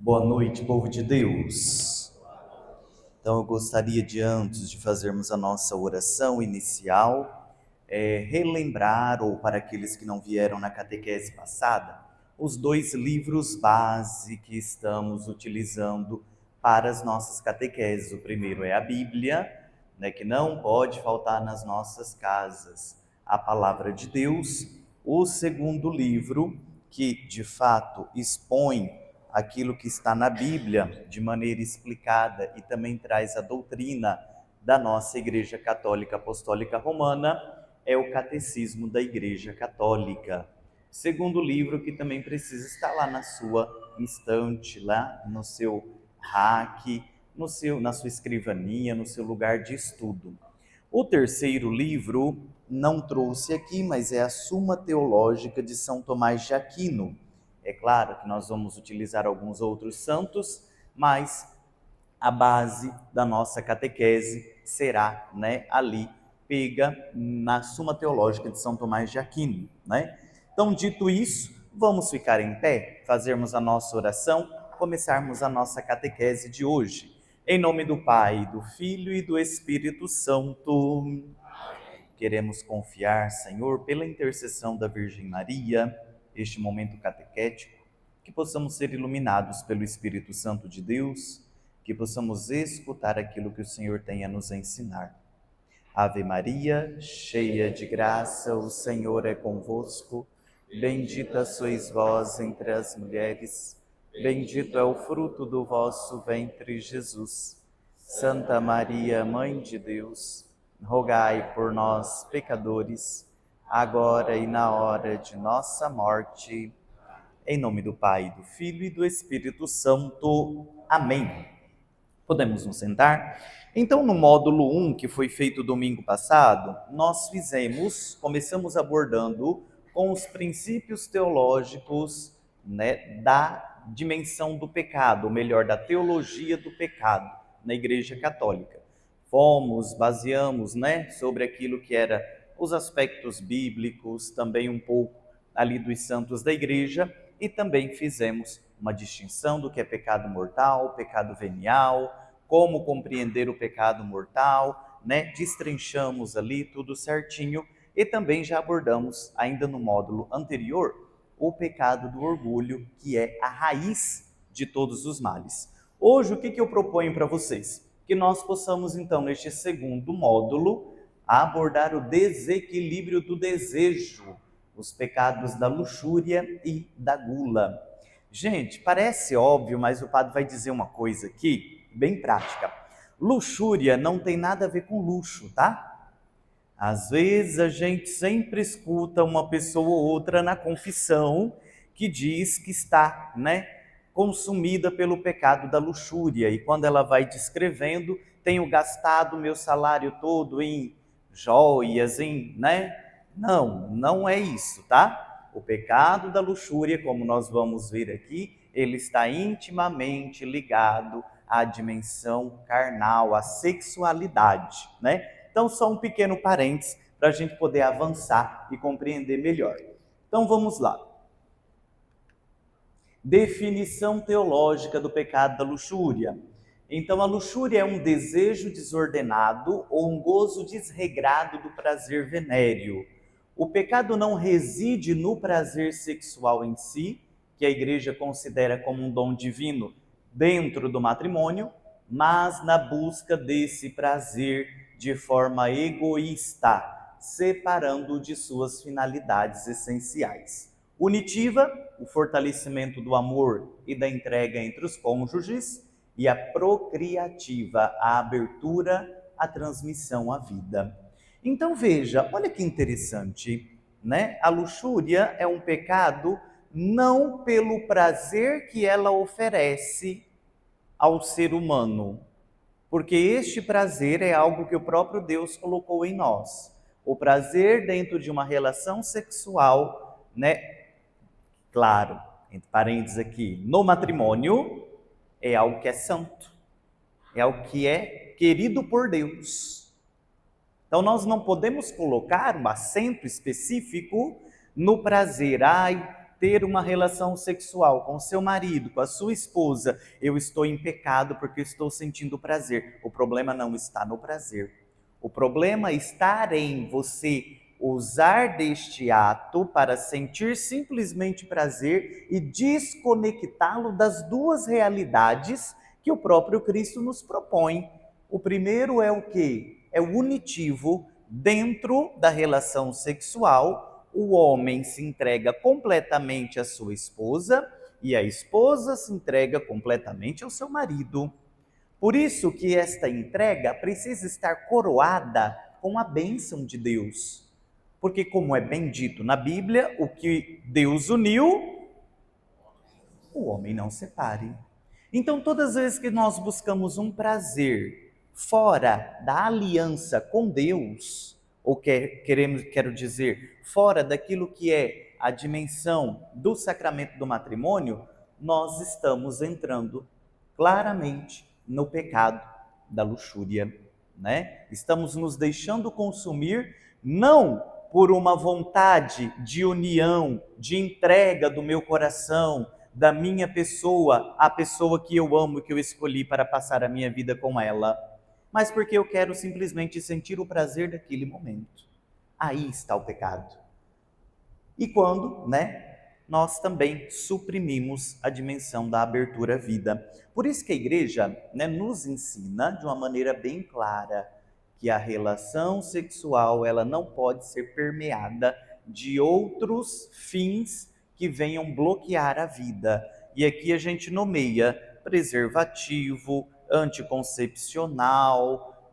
Boa noite, povo de Deus. Então eu gostaria de, antes de fazermos a nossa oração inicial, relembrar, ou para aqueles que não vieram na catequese passada, os dois livros base que estamos utilizando para as nossas catequeses. O primeiro é a Bíblia, né, que não pode faltar nas nossas casas, a Palavra de Deus. O segundo livro, que de fato expõe aquilo que está na Bíblia de maneira explicada e também traz a doutrina da nossa Igreja Católica Apostólica Romana, é o Catecismo da Igreja Católica. Segundo livro que também precisa estar lá na sua estante, lá no seu rack, na sua escrivaninha, no seu lugar de estudo. O terceiro livro não trouxe aqui, mas é a Suma Teológica de São Tomás de Aquino. É claro que nós vamos utilizar alguns outros santos, mas a base da nossa catequese será, ali pega na Suma Teológica de São Tomás de Aquino, Então, dito isso, vamos ficar em pé, fazermos a nossa oração, começarmos a nossa catequese de hoje. Em nome do Pai, do Filho e do Espírito Santo. Queremos confiar, Senhor, pela intercessão da Virgem Maria, este momento catequético, que possamos ser iluminados pelo Espírito Santo de Deus, que possamos escutar aquilo que o Senhor tem a nos ensinar. Ave Maria, cheia de graça, o Senhor é convosco. Bendita sois vós entre as mulheres, bendito é o fruto do vosso ventre, Jesus. Santa Maria, Mãe de Deus, rogai por nós, pecadores, agora e na hora de nossa morte. Em nome do Pai, do Filho e do Espírito Santo. Amém. Podemos nos sentar? Então, no módulo 1, que foi feito domingo passado, nós começamos abordando com os princípios teológicos, da dimensão do pecado, ou melhor, da teologia do pecado na Igreja Católica. Baseamos, sobre aquilo que era os aspectos bíblicos, também um pouco ali dos santos da Igreja, e também fizemos uma distinção do que é pecado mortal, pecado venial, como compreender o pecado mortal, Destrinchamos ali tudo certinho, e também já abordamos, ainda no módulo anterior, o pecado do orgulho, que é a raiz de todos os males. Hoje, o que eu proponho para vocês? Que nós possamos, então, neste segundo módulo, abordar o desequilíbrio do desejo, os pecados da luxúria e da gula. Gente, parece óbvio, mas o padre vai dizer uma coisa aqui, bem prática. Luxúria não tem nada a ver com luxo, tá? Às vezes a gente sempre escuta uma pessoa ou outra na confissão que diz que está, consumida pelo pecado da luxúria, e quando ela vai descrevendo, tenho gastado meu salário todo em joias, Não é isso, tá? O pecado da luxúria, como nós vamos ver aqui, ele está intimamente ligado à dimensão carnal, à sexualidade, Então, só um pequeno parênteses para a gente poder avançar e compreender melhor. Então, vamos lá. Definição teológica do pecado da luxúria. Então, a luxúria é um desejo desordenado ou um gozo desregrado do prazer venéreo. O pecado não reside no prazer sexual em si, que a Igreja considera como um dom divino dentro do matrimônio, mas na busca desse prazer de forma egoísta, separando-o de suas finalidades essenciais. Unitiva, o fortalecimento do amor e da entrega entre os cônjuges, e a procriativa, a abertura, a transmissão à vida. Então veja, olha que interessante, A luxúria é um pecado não pelo prazer que ela oferece ao ser humano, porque este prazer é algo que o próprio Deus colocou em nós. O prazer dentro de uma relação sexual, Claro, entre parênteses aqui, no matrimônio, é algo que é santo, é algo que é querido por Deus. Então nós não podemos colocar um acento específico no prazer. ter uma relação sexual com o seu marido, com a sua esposa, eu estou em pecado porque eu estou sentindo prazer. O problema não está no prazer. O problema está em você usar deste ato para sentir simplesmente prazer e desconectá-lo das duas realidades que o próprio Cristo nos propõe. O primeiro é o quê? É o unitivo. Dentro da relação sexual, o homem se entrega completamente à sua esposa e a esposa se entrega completamente ao seu marido. Por isso que esta entrega precisa estar coroada com a bênção de Deus. Porque, como é bem dito na Bíblia, o que Deus uniu, o homem não separe. Então, todas as vezes que nós buscamos um prazer fora da aliança com Deus, ou quero dizer, fora daquilo que é a dimensão do sacramento do matrimônio, nós estamos entrando claramente no pecado da luxúria, né? Estamos nos deixando consumir não por uma vontade de união, de entrega do meu coração, da minha pessoa, a pessoa que eu amo e que eu escolhi para passar a minha vida com ela, mas porque eu quero simplesmente sentir o prazer daquele momento. Aí está o pecado. E quando, nós também suprimimos a dimensão da abertura à vida. Por isso que a igreja, nos ensina de uma maneira bem clara que a relação sexual ela não pode ser permeada de outros fins que venham bloquear a vida. E aqui a gente nomeia preservativo, anticoncepcional,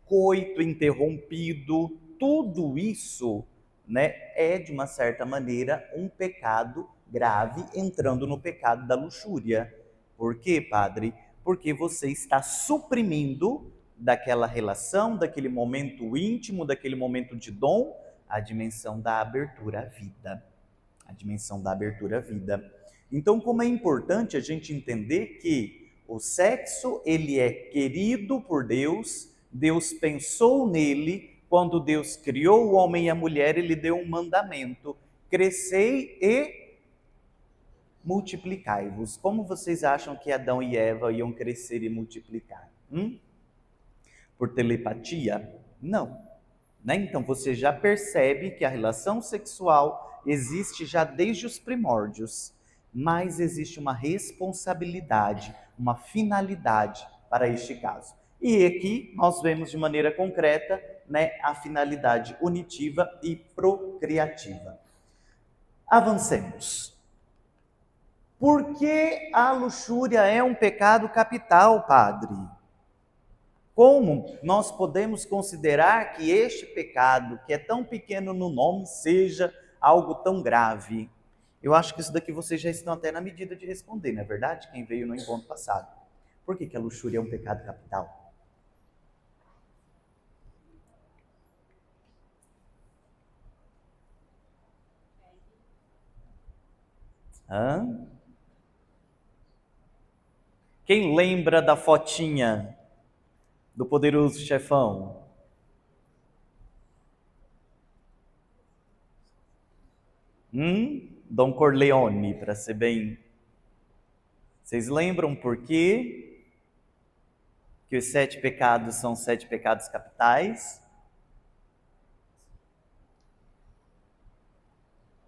coito interrompido, tudo isso é de uma certa maneira um pecado grave, entrando no pecado da luxúria. Por quê, padre? Porque você está suprimindo daquela relação, daquele momento íntimo, daquele momento de dom, a dimensão da abertura à vida. A dimensão da abertura à vida. Então, como é importante a gente entender que o sexo, ele é querido por Deus, Deus pensou nele, quando Deus criou o homem e a mulher, ele deu um mandamento: crescei e multiplicai-vos. Como vocês acham que Adão e Eva iam crescer e multiplicar? Por telepatia? Não. Então você já percebe que a relação sexual existe já desde os primórdios, mas existe uma responsabilidade, uma finalidade para este caso. E aqui nós vemos de maneira concreta a finalidade unitiva e procriativa. Avancemos. Por que a luxúria é um pecado capital, padre? Como nós podemos considerar que este pecado, que é tão pequeno no nome, seja algo tão grave? Eu acho que isso daqui vocês já estão até na medida de responder, não é verdade? Quem veio no encontro passado. Por que a luxúria é um pecado capital? Quem lembra da fotinha do Poderoso Chefão? Dom Corleone, para ser bem... Vocês lembram por quê que os 7 pecados são 7 pecados capitais?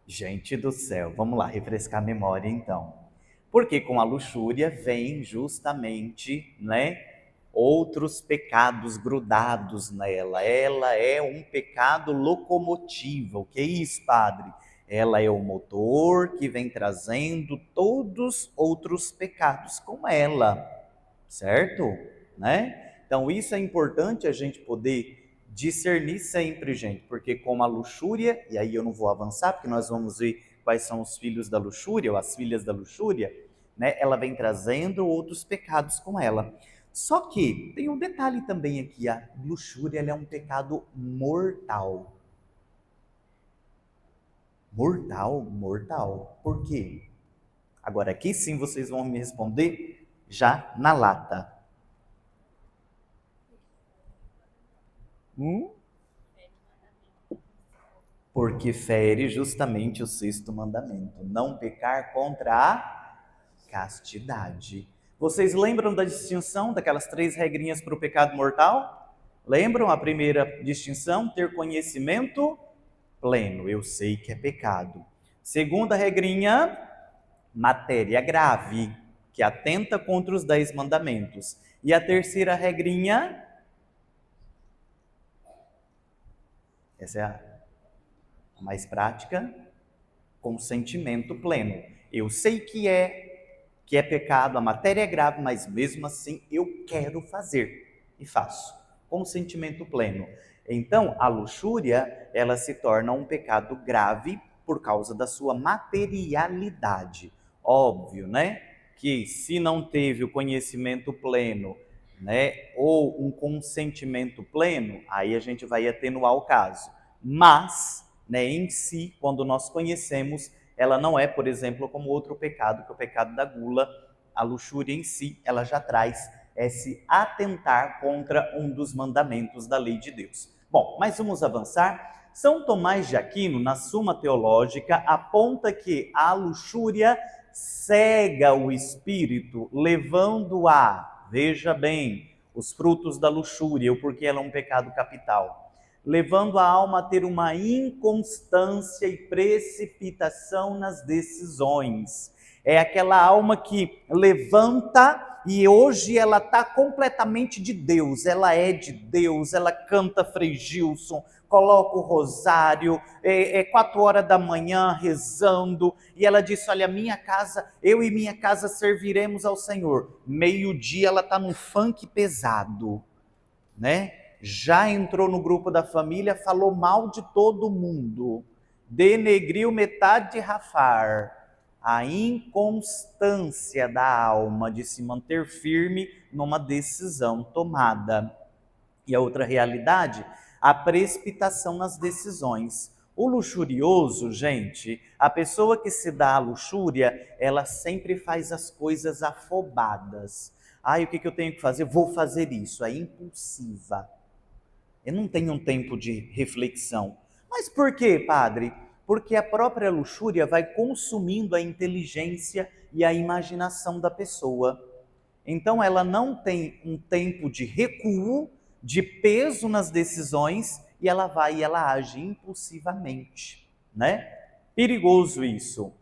Gente do céu, vamos lá, refrescar a memória então. Porque com a luxúria vem justamente, outros pecados grudados nela. Ela é um pecado locomotivo. O que é isso, padre? Ela é o motor que vem trazendo todos outros pecados com ela, certo? Então isso é importante a gente poder discernir sempre, gente, porque como a luxúria, e aí eu não vou avançar, porque nós vamos ver quais são os filhos da luxúria, ou as filhas da luxúria, ela vem trazendo outros pecados com ela. Só que tem um detalhe também aqui, a luxúria ela é um pecado mortal. Mortal, mortal. Por quê? Agora aqui sim vocês vão me responder já na lata. Porque fere justamente o sexto mandamento, não pecar contra a castidade. Vocês lembram da distinção daquelas 3 regrinhas para o pecado mortal? Lembram a primeira distinção? Ter conhecimento pleno, eu sei que é pecado. Segunda regrinha, matéria grave, que atenta contra os 10 mandamentos. E a terceira regrinha, essa é a mais prática, consentimento pleno. Eu sei que é pecado, a matéria é grave, mas mesmo assim eu quero fazer e faço. Consentimento pleno. Então, a luxúria, ela se torna um pecado grave por causa da sua materialidade. Óbvio, né? Que se não teve o conhecimento pleno, né, ou um consentimento pleno, aí a gente vai atenuar o caso. Mas, né, em si, quando nós conhecemos, ela não é, por exemplo, como outro pecado, que é o pecado da gula. A luxúria em si, ela já traz esse atentar contra um dos mandamentos da lei de Deus. Bom, mas vamos avançar. São Tomás de Aquino, na Suma Teológica, aponta que a luxúria cega o espírito, levando a, veja bem, os frutos da luxúria, o porquê ela é um pecado capital, levando a alma a ter uma inconstância e precipitação nas decisões. É aquela alma que levanta e hoje ela está completamente de Deus, ela é de Deus, ela canta Frei Gilson, coloca o rosário, 4 horas da manhã rezando, e ela disse, olha, minha casa, eu e minha casa serviremos ao Senhor. Meio-dia ela está num funk pesado, né? Já entrou no grupo da família, falou mal de todo mundo, denegriu metade de Rafar. A inconstância da alma de se manter firme numa decisão tomada. E a outra realidade, a precipitação nas decisões. O luxurioso, gente, a pessoa que se dá à luxúria, ela sempre faz as coisas afobadas. O que eu tenho que fazer? Vou fazer isso. É impulsiva. Eu não tenho um tempo de reflexão. Mas por quê, padre? Porque a própria luxúria vai consumindo a inteligência e a imaginação da pessoa. Então ela não tem um tempo de recuo, de peso nas decisões, e ela vai e ela age impulsivamente, né? Perigoso isso.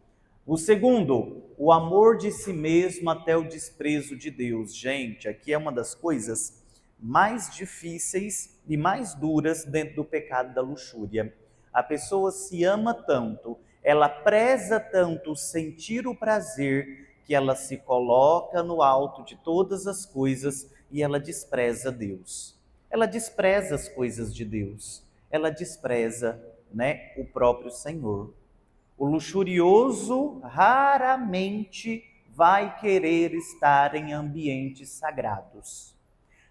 O segundo, o amor de si mesmo até o desprezo de Deus. Gente, aqui é uma das coisas mais difíceis e mais duras dentro do pecado da luxúria. A pessoa se ama tanto, ela preza tanto sentir o prazer, que ela se coloca no alto de todas as coisas e ela despreza Deus. Ela despreza as coisas de Deus. Ela despreza, né, o próprio Senhor. O luxurioso raramente vai querer estar em ambientes sagrados.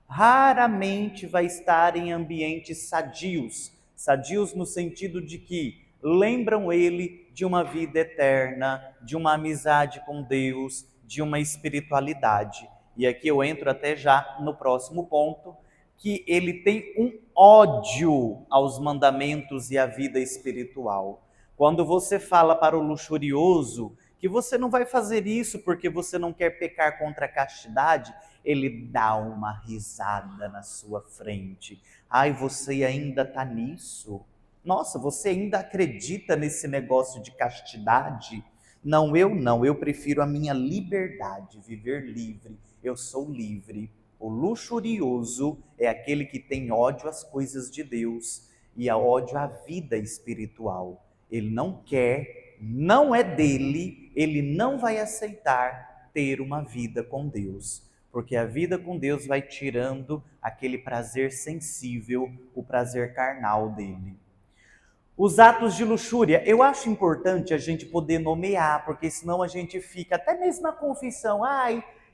Raramente vai estar em ambientes sadios. Sadios no sentido de que lembram ele de uma vida eterna, de uma amizade com Deus, de uma espiritualidade. E aqui eu entro até já no próximo ponto, que ele tem um ódio aos mandamentos e à vida espiritual. Quando você fala para o luxurioso que você não vai fazer isso porque você não quer pecar contra a castidade, ele dá uma risada na sua frente. Ai, você ainda está nisso? Nossa, você ainda acredita nesse negócio de castidade? Não, eu prefiro a minha liberdade, viver livre. Eu sou livre. O luxurioso é aquele que tem ódio às coisas de Deus e ódio à vida espiritual. Ele não quer, não é dele, ele não vai aceitar ter uma vida com Deus, porque a vida com Deus vai tirando aquele prazer sensível, o prazer carnal dele. Os atos de luxúria, eu acho importante a gente poder nomear, porque senão a gente fica, até mesmo na confissão,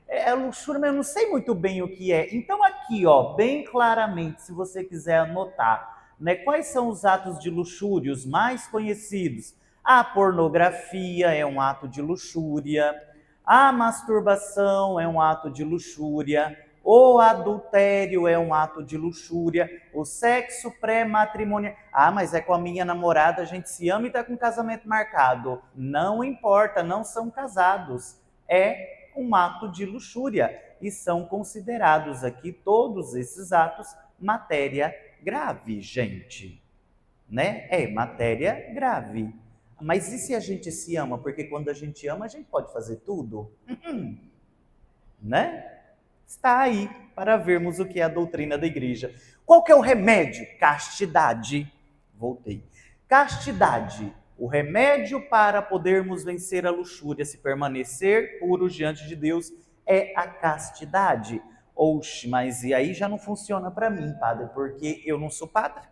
é luxúria, mas eu não sei muito bem o que é. Então aqui, ó, bem claramente, se você quiser anotar, né, quais são os atos de luxúria, os mais conhecidos? A pornografia é um ato de luxúria, a masturbação é um ato de luxúria, O adultério é um ato de luxúria, o sexo pré-matrimonial. Ah, mas é com a minha namorada, a gente se ama e está com casamento marcado. Não importa, não são casados. É um ato de luxúria e são considerados aqui todos esses atos matéria grave, gente, né? É matéria grave. Mas e se a gente se ama? Porque quando a gente ama, a gente pode fazer tudo, né? Está aí para vermos o que é a doutrina da igreja. Qual que é o remédio? Castidade. Voltei. Castidade. O remédio para podermos vencer a luxúria, se permanecer puros diante de Deus, é a castidade. Oxe, mas e aí já não funciona para mim, padre, porque eu não sou padre,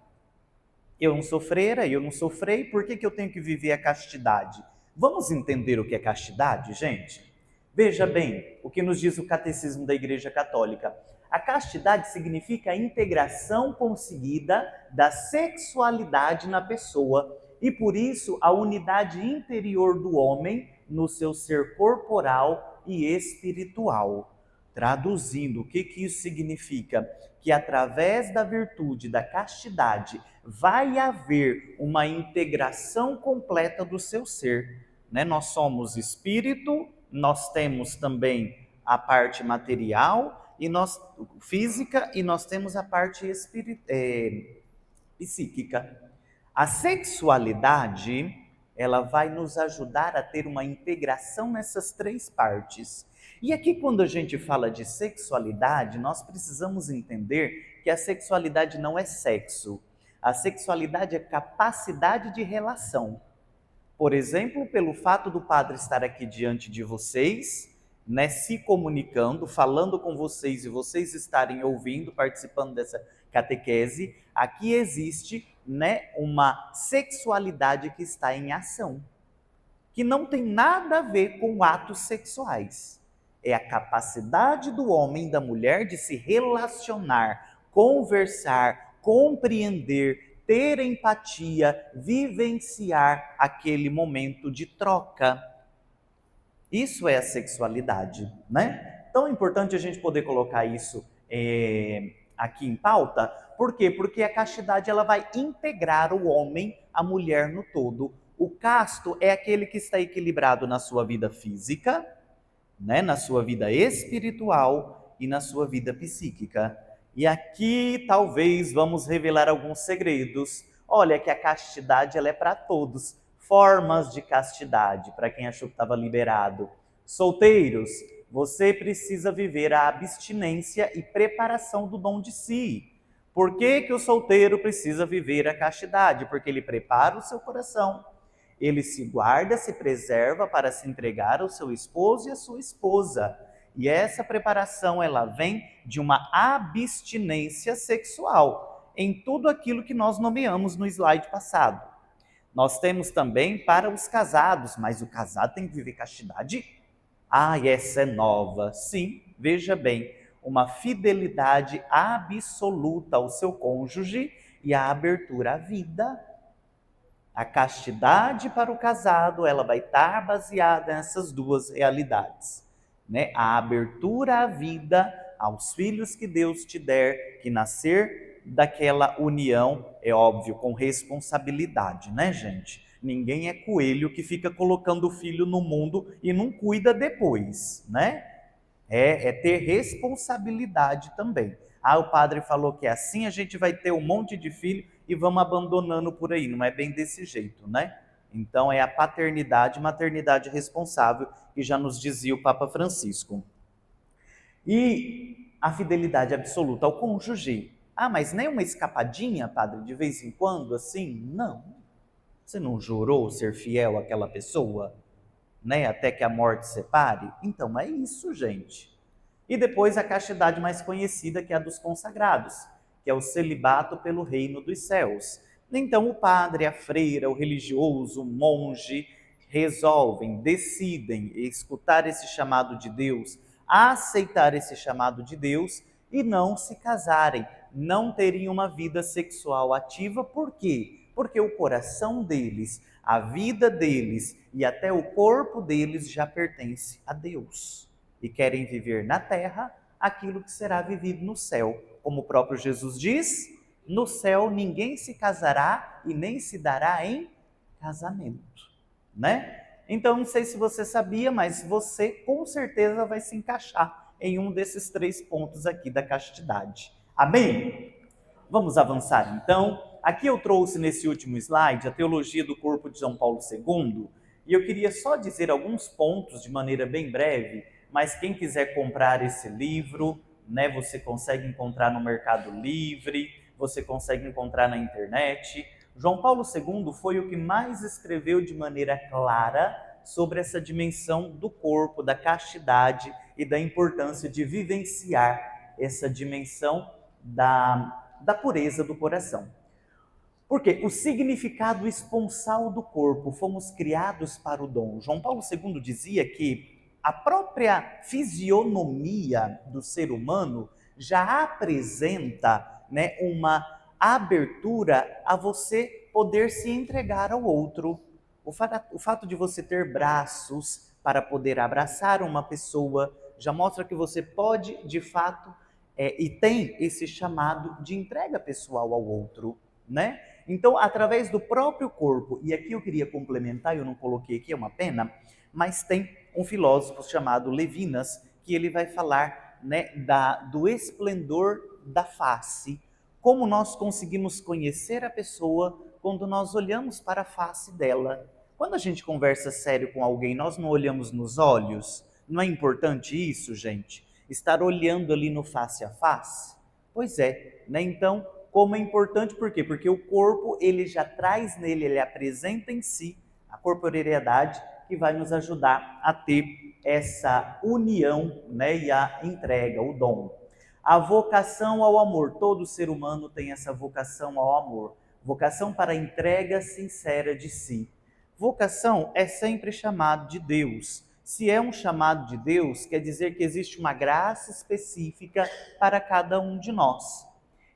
eu não sou freira, eu não sou frei, por que eu tenho que viver a castidade? Vamos entender o que é castidade, gente? Veja bem o que nos diz o Catecismo da Igreja Católica. A castidade significa a integração conseguida da sexualidade na pessoa e, por isso, a unidade interior do homem no seu ser corporal e espiritual. Traduzindo, o que isso significa? Que através da virtude da castidade vai haver uma integração completa do seu ser, né? Nós somos espírito, nós temos também a parte material e nós física e nós temos a parte psíquica. A sexualidade, ela vai nos ajudar a ter uma integração nessas três partes. E aqui, quando a gente fala de sexualidade, nós precisamos entender que a sexualidade não é sexo. A sexualidade é capacidade de relação. Por exemplo, pelo fato do padre estar aqui diante de vocês, né, se comunicando, falando com vocês e vocês estarem ouvindo, participando dessa catequese, aqui existe, né, uma sexualidade que está em ação, que não tem nada a ver com atos sexuais. É a capacidade do homem e da mulher de se relacionar, conversar, compreender, ter empatia, vivenciar aquele momento de troca. Isso é a sexualidade, né? Então é importante a gente poder colocar isso aqui em pauta. Por quê? Porque a castidade ela vai integrar o homem, a mulher no todo. O casto é aquele que está equilibrado na sua vida física, né, na sua vida espiritual e na sua vida psíquica. E aqui talvez vamos revelar alguns segredos. Olha que a castidade ela é para todos. Formas de castidade, para quem achou que estava liberado. Solteiros, você precisa viver a abstinência e preparação do dom de si. Por que o solteiro precisa viver a castidade? Porque ele prepara o seu coração, ele se guarda, se preserva para se entregar ao seu esposo e à sua esposa. E essa preparação, ela vem de uma abstinência sexual, em tudo aquilo que nós nomeamos no slide passado. Nós temos também para os casados, mas o casado tem que viver castidade? Ah, essa é nova. Sim, veja bem, uma fidelidade absoluta ao seu cônjuge e a abertura à vida. A castidade para o casado, ela vai estar baseada nessas duas realidades, né? A abertura à vida, aos filhos que Deus te der, que nascer daquela união, é óbvio, com responsabilidade, né, gente? Ninguém é coelho que fica colocando o filho no mundo e não cuida depois, né? É ter responsabilidade também. Ah, o padre falou que é assim, a gente vai ter um monte de filho e vamos abandonando por aí. Não é bem desse jeito, né? Então é a paternidade, maternidade responsável, que já nos dizia o Papa Francisco. E a fidelidade absoluta ao cônjuge. Ah, mas nem uma escapadinha, padre, de vez em quando, assim? Não. Você não jurou ser fiel àquela pessoa, né? Até que a morte separe? Então é isso, gente. E depois a castidade mais conhecida, que é a dos consagrados, que é o celibato pelo reino dos céus. Então o padre, a freira, o religioso, o monge, resolvem, decidem escutar esse chamado de Deus, aceitar esse chamado de Deus e não se casarem, não terem uma vida sexual ativa. Por quê? Porque o coração deles, a vida deles e até o corpo deles já pertence a Deus. E querem viver na terra aquilo que será vivido no céu. Como o próprio Jesus diz, no céu ninguém se casará e nem se dará em casamento, né? Então, não sei se você sabia, mas você com certeza vai se encaixar em um desses 3 pontos aqui da castidade. Amém? Vamos avançar então. Aqui eu trouxe nesse último slide a teologia do corpo de João Paulo II, e eu queria só dizer alguns pontos de maneira bem breve, mas quem quiser comprar esse livro, né, você consegue encontrar no Mercado Livre, você consegue encontrar na internet. João Paulo II foi o que mais escreveu de maneira clara sobre essa dimensão do corpo, da castidade e da importância de vivenciar essa dimensão da pureza do coração. Porque o significado esponsal do corpo, fomos criados para o dom. João Paulo II dizia que a própria fisionomia do ser humano já apresenta, né, uma abertura a você poder se entregar ao outro. O fato de você ter braços para poder abraçar uma pessoa já mostra que você pode, de fato, e tem esse chamado de entrega pessoal ao outro, né? Então, através do próprio corpo, e aqui eu queria complementar, eu não coloquei aqui, é uma pena, mas tem um filósofo chamado Levinas, que ele vai falar, né, do esplendor da face, como nós conseguimos conhecer a pessoa quando nós olhamos para a face dela. Quando a gente conversa sério com alguém, nós não olhamos nos olhos? Não é importante isso, gente? Estar olhando ali no face a face? Pois é, né? Então, como é importante, por quê? Porque o corpo, ele já traz nele, ele apresenta em si a corporeidade que vai nos ajudar a ter essa união, né, e a entrega, o dom. A vocação ao amor, todo ser humano tem essa vocação ao amor, vocação para a entrega sincera de si. Vocação é sempre chamado de Deus. Se é um chamado de Deus, quer dizer que existe uma graça específica para cada um de nós.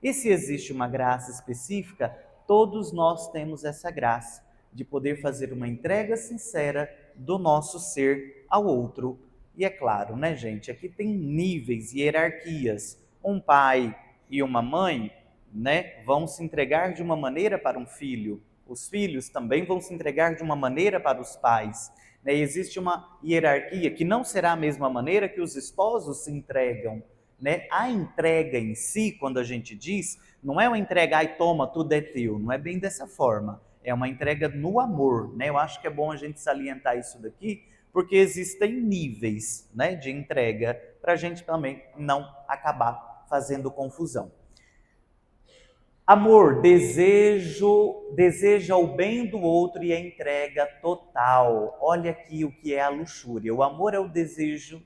E se existe uma graça específica, todos nós temos essa graça de poder fazer uma entrega sincera do nosso ser ao outro. E é claro, né, gente, aqui tem níveis e hierarquias. Um pai e uma mãe, né, vão se entregar de uma maneira para um filho. Os filhos também vão se entregar de uma maneira para os pais. Né? Existe uma hierarquia que não será a mesma maneira que os esposos se entregam. Né? A entrega em si, quando a gente diz, não é uma entrega, ai toma, tudo é teu, não é bem dessa forma, é uma entrega no amor, né? Eu acho que é bom a gente salientar isso daqui, porque existem níveis, né, de entrega, para a gente também não acabar fazendo confusão. Amor, deseja o bem do outro e a entrega total. Olha aqui o que é a luxúria. O amor é o deseja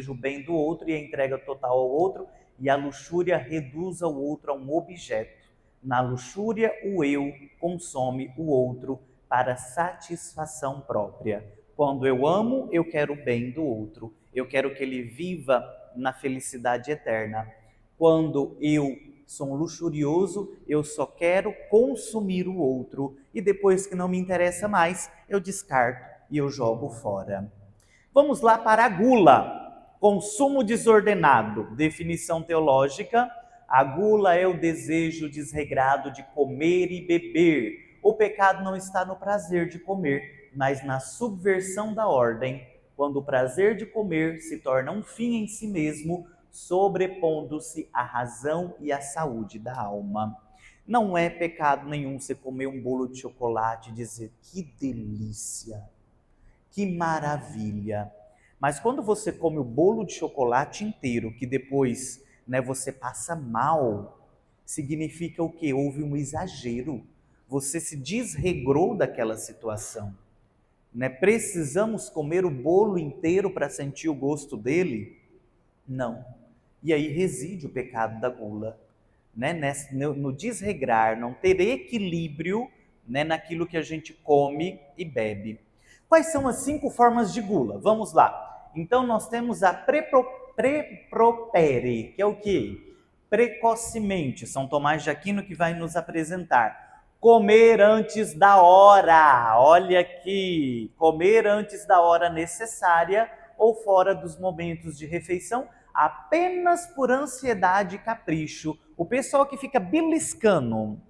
o bem do outro e a entrega total ao outro, e a luxúria reduz ao outro a um objeto. Na luxúria, o eu consome o outro para satisfação própria. Quando eu amo, eu quero o bem do outro. Eu quero que ele viva na felicidade eterna. Quando eu sou um luxurioso, eu só quero consumir o outro e depois que não me interessa mais, eu descarto e eu jogo fora. Vamos lá para a gula. Consumo desordenado. Definição teológica: a gula é o desejo desregrado de comer e beber. O pecado não está no prazer de comer, mas na subversão da ordem, quando o prazer de comer se torna um fim em si mesmo, sobrepondo-se à razão e à saúde da alma. Não é pecado nenhum você comer um bolo de chocolate e dizer que delícia, que maravilha. Mas quando você come o bolo de chocolate inteiro, que depois, né, você passa mal, significa o quê? Houve um exagero. Você se desregrou daquela situação. Né? Precisamos comer o bolo inteiro para sentir o gosto dele? Não. E aí reside o pecado da gula, né? No desregrar, não ter equilíbrio, né, naquilo que a gente come e bebe. Quais são as 5 formas de gula? Vamos lá. Então nós temos a prepropere, que é o quê? Precocemente, São Tomás de Aquino que vai nos apresentar. Comer antes da hora, olha aqui, comer antes da hora necessária ou fora dos momentos de refeição, apenas por ansiedade e capricho. O pessoal que fica beliscando,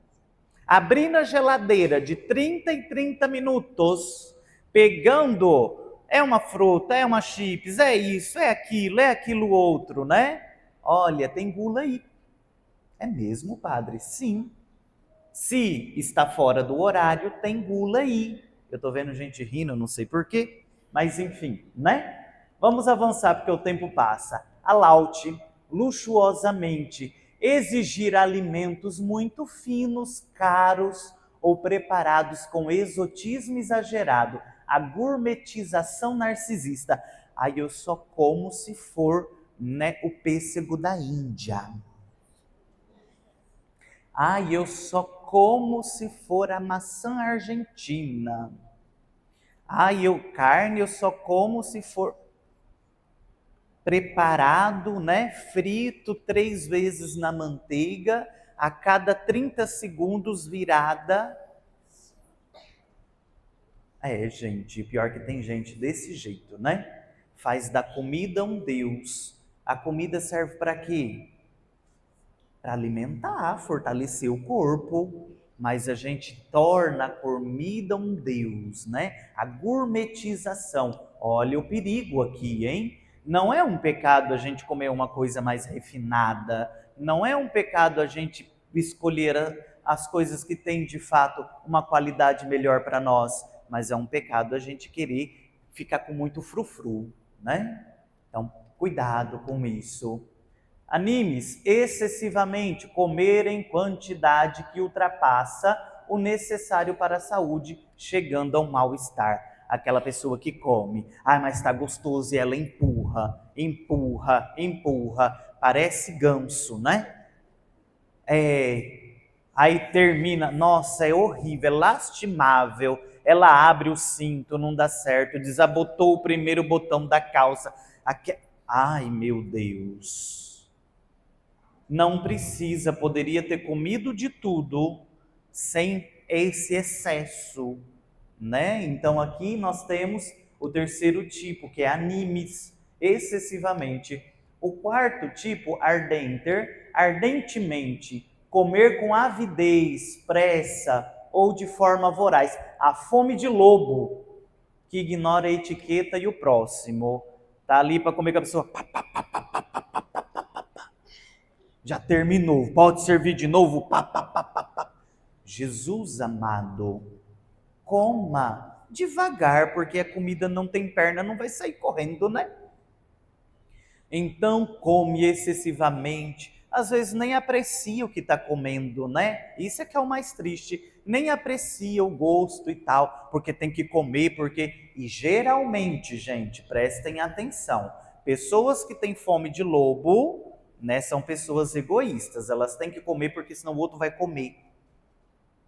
abrindo a geladeira de 30 em 30 minutos, pegando, é uma fruta, é uma chips, é isso, é aquilo outro, né? Olha, tem gula aí. É mesmo, padre? Sim. Se está fora do horário, tem gula aí. Eu estou vendo gente rindo, não sei porquê, mas enfim, né? Vamos avançar porque o tempo passa. A Laute, luxuosamente, exigir alimentos muito finos, caros ou preparados com exotismo exagerado, a gourmetização narcisista. Aí eu só como se for, né, o pêssego da Índia. Ai, eu só como se for a maçã argentina. Ai, carne eu só como se for preparado, né? Frito 3 vezes na manteiga, a cada 30 segundos virada. É, gente, pior que tem gente desse jeito, né? Faz da comida um Deus. A comida serve para quê? Para alimentar, fortalecer o corpo, mas a gente torna a comida um Deus, né? A gourmetização. Olha o perigo aqui, hein? Não é um pecado a gente comer uma coisa mais refinada, não é um pecado a gente escolher as coisas que têm de fato uma qualidade melhor para nós, mas é um pecado a gente querer ficar com muito frufru, né? Então, cuidado com isso. Animes excessivamente, comer em quantidade que ultrapassa o necessário para a saúde, chegando ao mal-estar. Aquela pessoa que come, mas está gostoso e ela empurra, parece ganso, né? Aí termina, nossa, é horrível, é lastimável. Ela abre o cinto, não dá certo, desabotou o primeiro botão da calça. Ai, meu Deus. Não precisa, poderia ter comido de tudo sem esse excesso, né? Então aqui nós temos o terceiro tipo, que é animes, excessivamente. O quarto tipo, ardentemente, comer com avidez, pressa ou de forma voraz. A fome de lobo, que ignora a etiqueta e o próximo. Tá ali para comer com a pessoa. Já terminou, pode servir de novo? Jesus amado, coma devagar, porque a comida não tem perna, não vai sair correndo, né? Então come excessivamente, às vezes nem aprecia o que está comendo, né? Isso é que é o mais triste, nem aprecia o gosto e tal, porque tem que comer, e geralmente, gente, prestem atenção, pessoas que têm fome de lobo, né, são pessoas egoístas, elas têm que comer porque senão o outro vai comer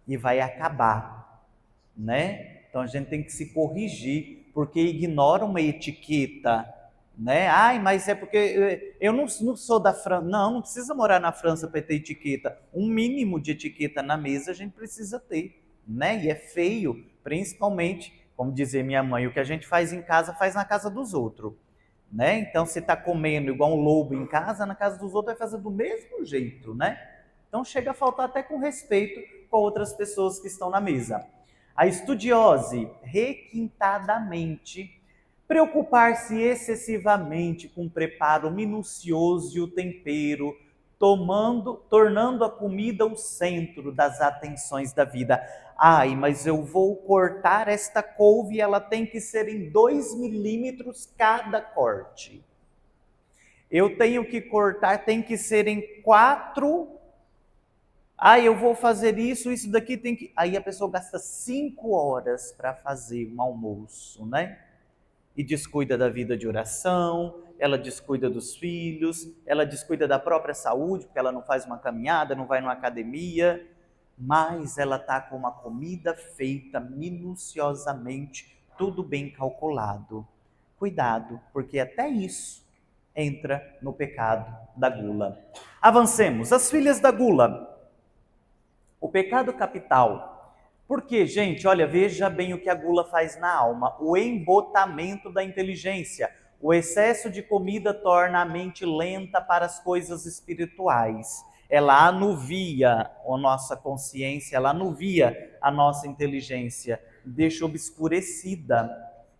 e vai acabar, né? Então a gente tem que se corrigir, porque ignora uma etiqueta, né? Mas é porque eu não sou da França. Não precisa morar na França para ter etiqueta. Um mínimo de etiqueta na mesa a gente precisa ter, né? E é feio, principalmente, como dizia minha mãe, o que a gente faz em casa, faz na casa dos outros, né? Então, você está comendo igual um lobo em casa, na casa dos outros vai fazer do mesmo jeito, né? Então, chega a faltar até com respeito com outras pessoas que estão na mesa. A estudiose, requintadamente, preocupar-se excessivamente com o preparo minucioso e o tempero, tornando a comida o centro das atenções da vida. Mas eu vou cortar esta couve e ela tem que ser em 2 milímetros cada corte. Eu tenho que cortar, tem que ser em 4. Eu vou fazer isso daqui tem que... Aí a pessoa gasta 5 horas para fazer um almoço, né? E descuida da vida de oração, ela descuida dos filhos, ela descuida da própria saúde, porque ela não faz uma caminhada, não vai numa academia, mas ela está com uma comida feita minuciosamente, tudo bem calculado. Cuidado, porque até isso entra no pecado da gula. Avancemos. As filhas da gula. O pecado capital. Porque, gente, olha, veja bem o que a gula faz na alma. O embotamento da inteligência, O excesso de comida torna a mente lenta para as coisas espirituais. Ela anuvia a nossa consciência, ela anuvia a nossa inteligência, deixa obscurecida.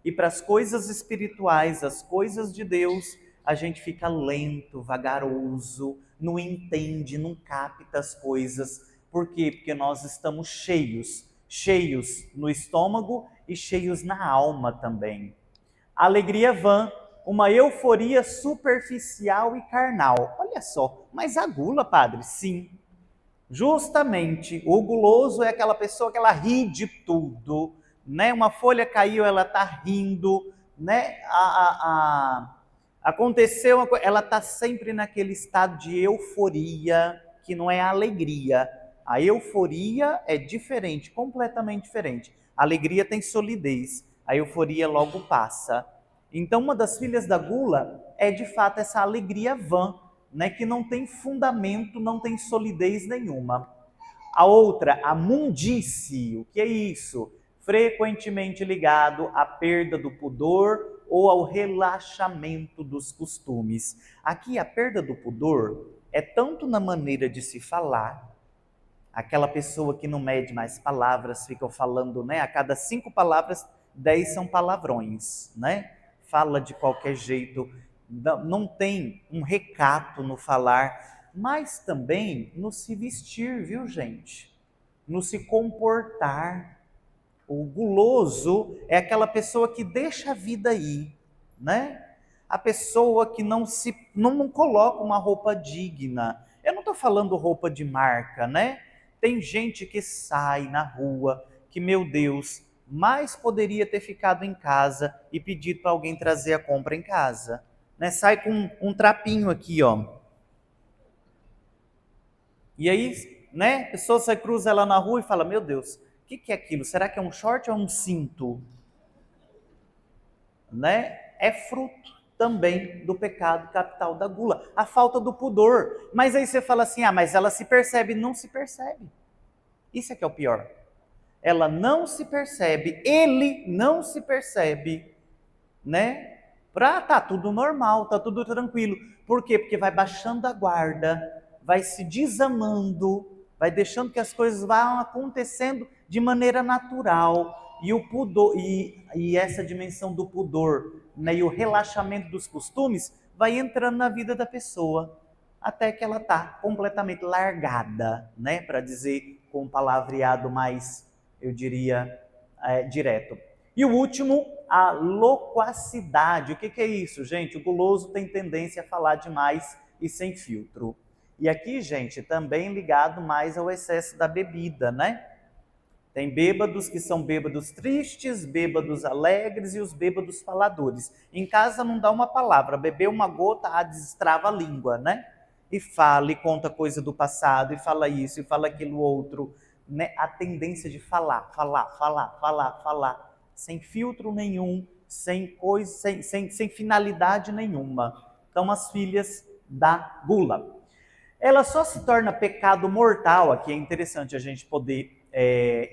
E para as coisas espirituais, as coisas de Deus, a gente fica lento, vagaroso, não entende, não capta as coisas. Por quê? Porque nós estamos cheios, cheios no estômago e cheios na alma também. Alegria vã, uma euforia superficial e carnal. Olha só, mas a gula, padre, sim. Justamente, o guloso é aquela pessoa que ela ri de tudo, né? Uma folha caiu, ela está rindo, né? Aconteceu uma coisa, ela está sempre naquele estado de euforia, que não é alegria. A euforia é diferente, completamente diferente. A alegria tem solidez, a euforia logo passa. Então, uma das filhas da gula é de fato essa alegria vã, né, que não tem fundamento, não tem solidez nenhuma. A outra, a mundice, o que é isso? Frequentemente ligado à perda do pudor ou ao relaxamento dos costumes. Aqui a perda do pudor é tanto na maneira de se falar, aquela pessoa que não mede mais palavras, fica falando, né? A cada 5 palavras, 10 são palavrões, né? Fala de qualquer jeito, não tem um recato no falar, mas também no se vestir, viu, gente? No se comportar. O guloso é aquela pessoa que deixa a vida ir, né? A pessoa que não coloca uma roupa digna. Eu não estou falando roupa de marca, né? Tem gente que sai na rua, que, meu Deus, mais poderia ter ficado em casa e pedido para alguém trazer a compra em casa. Né? Sai com um trapinho aqui, ó. E aí, né, a pessoa sai, cruza ela na rua e fala, meu Deus, o que é aquilo? Será que é um short ou é um cinto? Né? É fruto também do pecado capital da gula, a falta do pudor. Mas aí você fala assim, mas ela se percebe, não se percebe. Isso é que é o pior. Ela não se percebe, ele não se percebe, né? Tá tudo normal, tá tudo tranquilo. Por quê? Porque vai baixando a guarda, vai se desamando, vai deixando que as coisas vão acontecendo de maneira natural. E o pudor, e essa dimensão do pudor, né, e o relaxamento dos costumes vai entrando na vida da pessoa, até que ela está completamente largada, né, para dizer com um palavreado mais, eu diria, direto. E o último, a loquacidade. O que é isso, gente? O guloso tem tendência a falar demais e sem filtro. E aqui, gente, também ligado mais ao excesso da bebida, né? Tem bêbados que são bêbados tristes, bêbados alegres e os bêbados faladores. Em casa não dá uma palavra, beber uma gota, destrava a língua, né? E fala, e conta coisa do passado, e fala isso, e fala aquilo outro. Né? A tendência de falar, sem filtro nenhum, sem finalidade nenhuma. Então, as filhas da gula. Ela só se torna pecado mortal, aqui é interessante a gente poder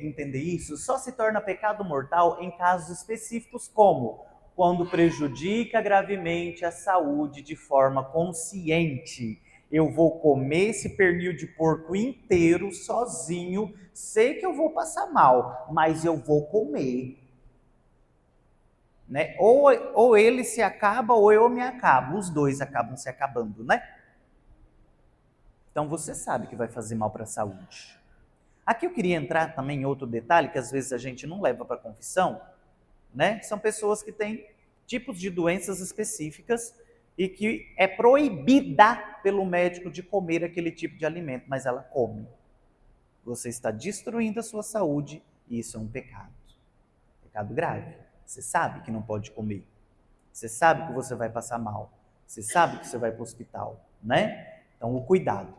entender isso, só se torna pecado mortal em casos específicos, como quando prejudica gravemente a saúde de forma consciente. Eu vou comer esse pernil de porco inteiro, sozinho, sei que eu vou passar mal, mas eu vou comer. Né? Ou ele se acaba, ou eu me acabo, os dois acabam se acabando, né? Então você sabe que vai fazer mal para a saúde. Aqui eu queria entrar também em outro detalhe, que às vezes a gente não leva para a confissão, né? São pessoas que têm tipos de doenças específicas e que é proibida pelo médico de comer aquele tipo de alimento, mas ela come. Você está destruindo a sua saúde e isso é um pecado. Pecado grave. Você sabe que não pode comer. Você sabe que você vai passar mal. Você sabe que você vai para o hospital, né? Então, o cuidado.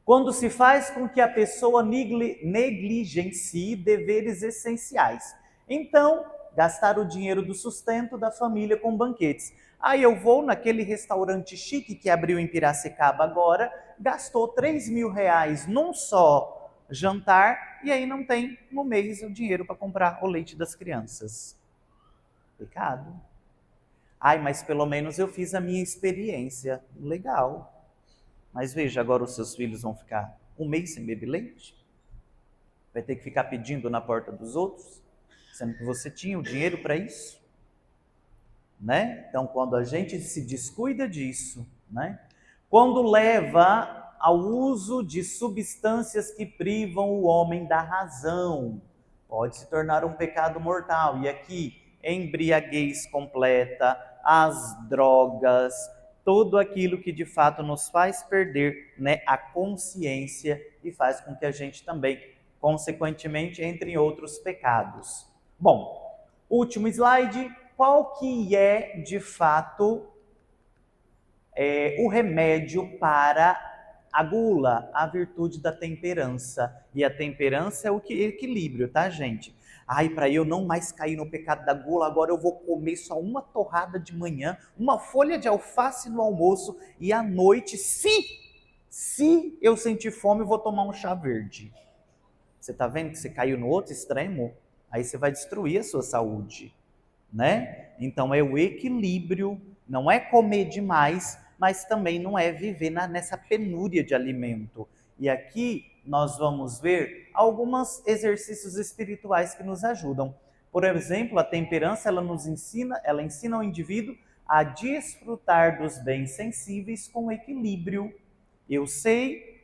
Quando se faz com que a pessoa negligencie deveres essenciais. Então, gastar o dinheiro do sustento da família com banquetes. Aí eu vou naquele restaurante chique que abriu em Piracicaba agora, gastou R$ 3.000 num só jantar e aí não tem no mês o dinheiro para comprar o leite das crianças. Pecado. Ai, mas pelo menos eu fiz a minha experiência. Legal. Mas veja, agora os seus filhos vão ficar um mês sem beber leite? Vai ter que ficar pedindo na porta dos outros? Sendo que você tinha o dinheiro para isso? Né? Então, quando a gente se descuida disso, né? Quando leva ao uso de substâncias que privam o homem da razão, pode se tornar um pecado mortal. E aqui, embriaguez completa, as drogas, tudo aquilo que de fato nos faz perder, né, a consciência e faz com que a gente também, consequentemente, entre em outros pecados. Bom, último slide. Qual que é, de fato, o remédio para a gula, a virtude da temperança? E a temperança é o equilíbrio, tá, gente? Ai, para eu não mais cair no pecado da gula, agora eu vou comer só uma torrada de manhã, uma folha de alface no almoço e à noite, se eu sentir fome, eu vou tomar um chá verde. Você tá vendo que você caiu no outro extremo? Aí você vai destruir a sua saúde, né? Então é o equilíbrio, não é comer demais, mas também não é viver nessa penúria de alimento. E aqui nós vamos ver alguns exercícios espirituais que nos ajudam. Por exemplo, a temperança, ela ensina o indivíduo a desfrutar dos bens sensíveis com equilíbrio. Eu sei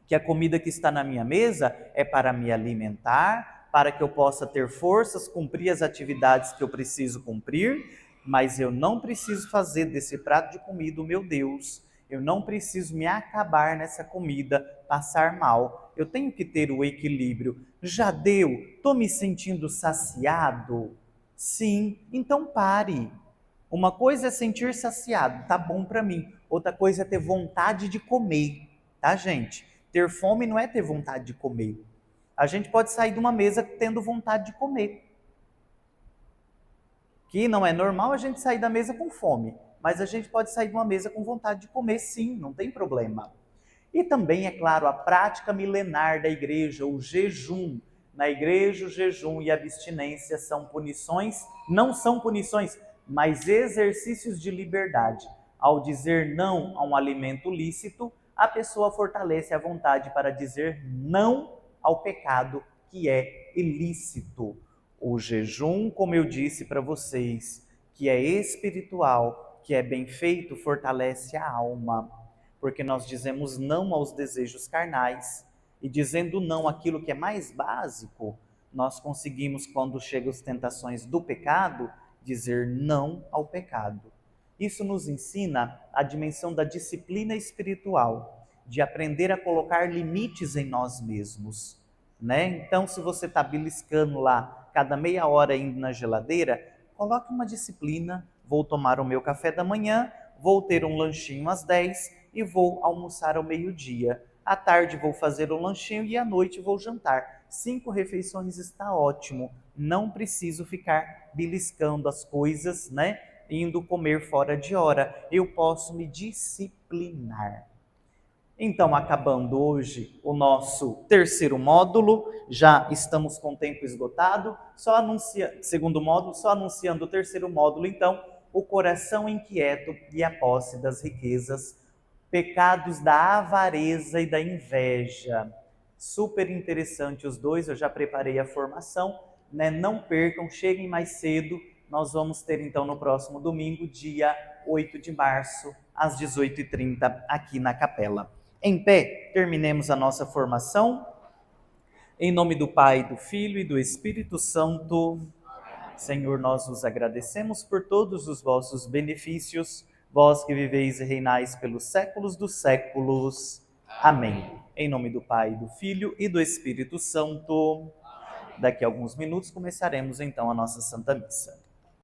que a comida que está na minha mesa é para me alimentar, para que eu possa ter forças, cumprir as atividades que eu preciso cumprir, mas eu não preciso fazer desse prato de comida o meu Deus. Eu não preciso me acabar nessa comida, passar mal. Eu tenho que ter o equilíbrio. Já deu? Estou me sentindo saciado? Sim, então pare. Uma coisa é sentir saciado, tá bom para mim. Outra coisa é ter vontade de comer, tá, gente? Ter fome não é ter vontade de comer. A gente pode sair de uma mesa tendo vontade de comer. Que não é normal a gente sair da mesa com fome, mas a gente pode sair de uma mesa com vontade de comer, sim, não tem problema. E também, é claro, a prática milenar da igreja, o jejum. Na igreja, o jejum e a abstinência são punições, não são punições, mas exercícios de liberdade. Ao dizer não a um alimento lícito, a pessoa fortalece a vontade para dizer não ao pecado que é ilícito. O jejum, como eu disse para vocês, que é espiritual, que é bem feito, fortalece a alma, porque nós dizemos não aos desejos carnais, e dizendo não àquilo que é mais básico, nós conseguimos, quando chegam as tentações do pecado, dizer não ao pecado. Isso nos ensina a dimensão da disciplina espiritual, de aprender a colocar limites em nós mesmos, né? Então, se você está beliscando lá, cada meia hora indo na geladeira, coloque uma disciplina. Vou tomar o meu café da manhã, vou ter um lanchinho às 10 e vou almoçar ao meio-dia. À tarde vou fazer um lanchinho e à noite vou jantar. 5 refeições está ótimo. Não preciso ficar beliscando as coisas, né? Indo comer fora de hora. Eu posso me disciplinar. Então, acabando hoje o nosso terceiro módulo, já estamos com o tempo esgotado, segundo módulo, só anunciando o terceiro módulo, então, o coração inquieto e a posse das riquezas, pecados da avareza e da inveja. Super interessante os dois, eu já preparei a formação, né? Não percam, cheguem mais cedo. Nós vamos ter então no próximo domingo, dia 8 de março, às 18h30, aqui na capela. Em pé, terminemos a nossa formação. Em nome do Pai, do Filho e do Espírito Santo. Senhor, nós vos agradecemos por todos os vossos benefícios, vós que viveis e reinais pelos séculos dos séculos. Amém. Em nome do Pai, do Filho e do Espírito Santo. Daqui a alguns minutos começaremos então a nossa Santa Missa.